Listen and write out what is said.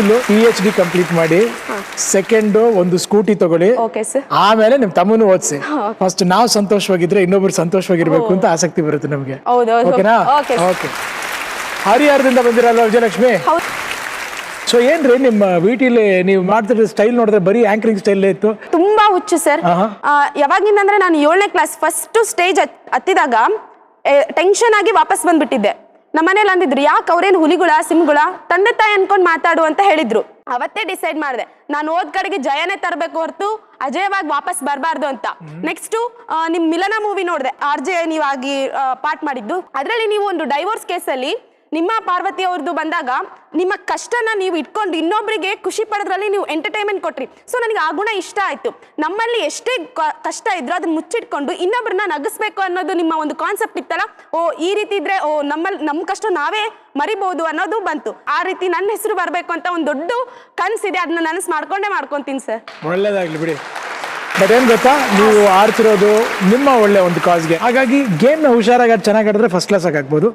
ಮೊದಲು PhD complete ಮಾಡಿ, second ಒಂದು ಸ್ಕೂಟಿ ತಗೊಳ್ಳಿ, ಓಕೆ ಸರ್. ಆಮೇಲೆ ನಿಮ್ ತಮ್ಮನು ಓದಿಸಿ. ಫಸ್ಟ್ ನಾವು ಸಂತೋಷವಾಗಿದ್ರೆ ಇನ್ನೊಬ್ರು ಸಂತೋಷವಾಗಿರ್ಬೇಕು ಅಂತ ಆಸಕ್ತಿ ಬರುತ್ತೆ ನಮ್ಗೆ. ಹೌದೌದು. ಓಕೆನಾ? ಓಕೆ. ಓಕೆ. ಹರಿಹರದಿಂದ ಬಂದಿರಲ್ವ ವಿಜಯಲಕ್ಷ್ಮಿ? ಸೊ ಏನ್ರಿ ನಿಮ್ಮ ವಿಟಿಲಿ ನೀವು ಮಾಡ್ತಿರೋ ಸ್ಟೈಲ್ ನೋಡಿದ್ರೆ ಬರೀ ಆಂಕರಿಂಗ್ ಸ್ಟೈಲ್ ಇತ್ತು. ತುಂಬಾ ಹುಚ್ಚು ಸರ್. ಯಾವಾಗಿಂದ ಅಂದ್ರೆ ನಾನು 7ನೇ ಕ್ಲಾಸ್ ಫಸ್ಟ್ ಸ್ಟೇಜ್ ಹತ್ತಿದಾಗ ಟೆನ್ಷನ್ ಆಗಿ ವಾಪಸ್ ಬಂದ್ಬಿಟ್ಟಿದ್ದೆ. ನಮ್ಮನೇಲಿ ಅಂದಿದ್ರು, ಯಾಕೆ ಅವ್ರೇನು ಹುಲಿಗಳ ಸಿಂಹಗಳ, ತಂದೆ ತಾಯಿ ಅನ್ಕೊಂಡ್ ಮಾತಾಡು ಅಂತ ಹೇಳಿದ್ರು. ಅವತ್ತೇ ಡಿಸೈಡ್ ಮಾಡಿದೆ, ನಾನು ಓದ್ ಕಡೆಗೆ ಜಯನೇ ತರಬೇಕು ಹೊರತು ಅಜಯವಾಗಿ ವಾಪಸ್ ಬರಬಾರ್ದು ಅಂತ. ನೆಕ್ಸ್ಟ್ ನಿಮ್ ಮಿಲನ ಮೂವಿ ನೋಡಿದೆ, RJ ನೀವಾಗಿ ಪಾರ್ಟ್ ಮಾಡಿದ್ದು. ಅದ್ರಲ್ಲಿ ನೀವು ಒಂದು ಡೈವೋರ್ಸ್ ಕೇಸಲ್ಲಿ ನಿಮ್ಮ ಪಾರ್ವತಿ ಅವ್ರದ್ದು ಬಂದಾಗ ನಿಮ್ಮ ಕಷ್ಟನ ನೀವು ಇಟ್ಕೊಂಡು ಇನ್ನೊಬ್ಬರಿಗೆ ಖುಷಿ ಪಡೋದ್ರಲ್ಲಿ ನೀವು ಎಂಟರ್ಟೈನ್ಮೆಂಟ್ ಕೊಟ್ರಿ. ಸೊ ನನಗೆ ಆ ಗುಣ ಇಷ್ಟ ಆಯ್ತು. ನಮ್ಮಲ್ಲಿ ಎಷ್ಟೇ ಕಷ್ಟ ಇದ್ರೂ ಅದನ್ನ ಮುಚ್ಚಿಟ್ಕೊಂಡು ಇನ್ನೊಬ್ಬರನ್ನ ನಗಿಸ್ಬೇಕು ಅನ್ನೋದು ನಿಮ್ಮ ಒಂದು ಕಾನ್ಸೆಪ್ಟ್ ಇತ್ತಲ್ಲ, ಓ ಈ ರೀತಿ ಇದ್ರೆ ಓ ನಮ್ಮ ಕಷ್ಟ ನಾವೇ ಮರಿಬಹುದು ಅನ್ನೋದು ಬಂತು. ಆ ರೀತಿ ನನ್ನ ಹೆಸರು ಬರಬೇಕು ಅಂತ ಒಂದು ದೊಡ್ಡ ಕನಸಿದೆ, ಅದನ್ನ ನನಸು ಮಾಡ್ಕೊಂತೀನಿ ಸರ್. ಒಳ್ಳೇದಾಗ್ಲಿ ಬಿಡಿ. ಬಟ್ ಏನ್ ಗೊತ್ತಾ, ನೀವು ಆಡ್ತಿರೋದು ನಿಮ್ಮ ಒಳ್ಳೆ ಒಂದು ಕಾಸ್ಗೆ. ಹಾಗಾಗಿ ಗೇಮ್ನ ಹುಷಾರಾಗಿ ಚೆನ್ನಾಗಿ ಆಡಿದ್ರೆ ಫಸ್ಟ್ ಕ್ಲಾಸ್ ಆಗಿ ಆಗ್ಬೋದು.